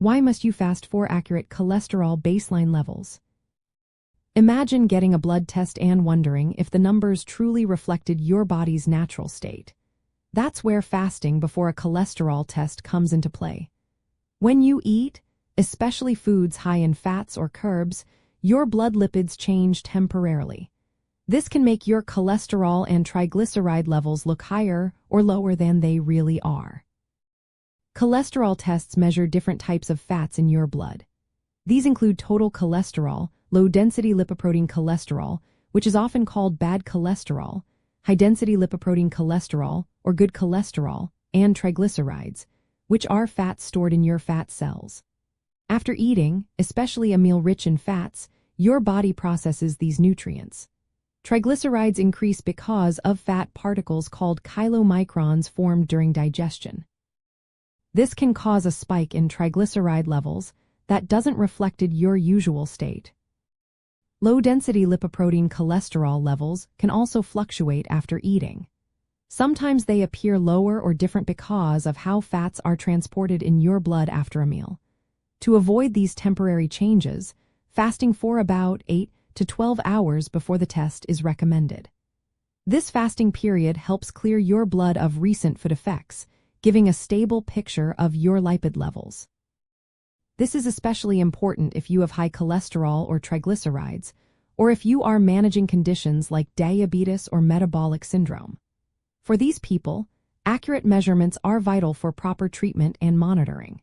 Why must you fast for accurate cholesterol baseline levels? Imagine getting a blood test and wondering if the numbers truly reflected your body's natural state. That's where fasting before a cholesterol test comes into play. When you eat, especially foods high in fats or carbs, your blood lipids change temporarily. This can make your cholesterol and triglyceride levels look higher or lower than they really are. Cholesterol tests measure different types of fats in your blood. These include total cholesterol, low-density lipoprotein cholesterol, which is often called bad cholesterol, high-density lipoprotein cholesterol, or good cholesterol, and triglycerides, which are fats stored in your fat cells. After eating, especially a meal rich in fats, your body processes these nutrients. Triglycerides increase because of fat particles called chylomicrons formed during digestion. This can cause a spike in triglyceride levels that doesn't reflect your usual state. Low-density lipoprotein cholesterol levels can also fluctuate after eating. Sometimes they appear lower or different because of how fats are transported in your blood after a meal. To avoid these temporary changes, fasting for about 8 to 12 hours before the test is recommended. This fasting period helps clear your blood of recent food effects, giving a stable picture of your lipid levels. This is especially important if you have high cholesterol or triglycerides, or if you are managing conditions like diabetes or metabolic syndrome. For these people, accurate measurements are vital for proper treatment and monitoring.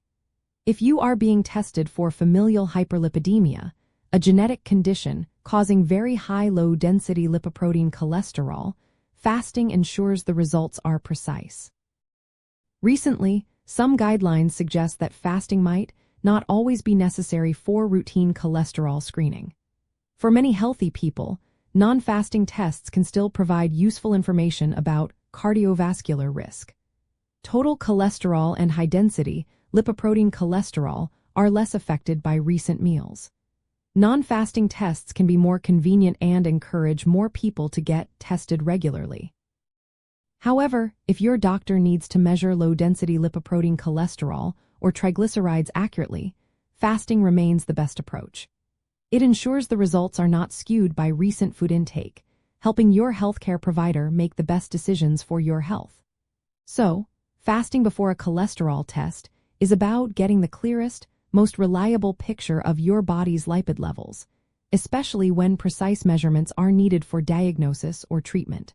If you are being tested for familial hyperlipidemia, a genetic condition causing very high low-density lipoprotein cholesterol, fasting ensures the results are precise. Recently, some guidelines suggest that fasting might not always be necessary for routine cholesterol screening. For many healthy people, non-fasting tests can still provide useful information about cardiovascular risk. Total cholesterol and high-density lipoprotein cholesterol are less affected by recent meals. Non-fasting tests can be more convenient and encourage more people to get tested regularly. However, if your doctor needs to measure low-density lipoprotein cholesterol or triglycerides accurately, fasting remains the best approach. It ensures the results are not skewed by recent food intake, helping your healthcare provider make the best decisions for your health. So, fasting before a cholesterol test is about getting the clearest, most reliable picture of your body's lipid levels, especially when precise measurements are needed for diagnosis or treatment.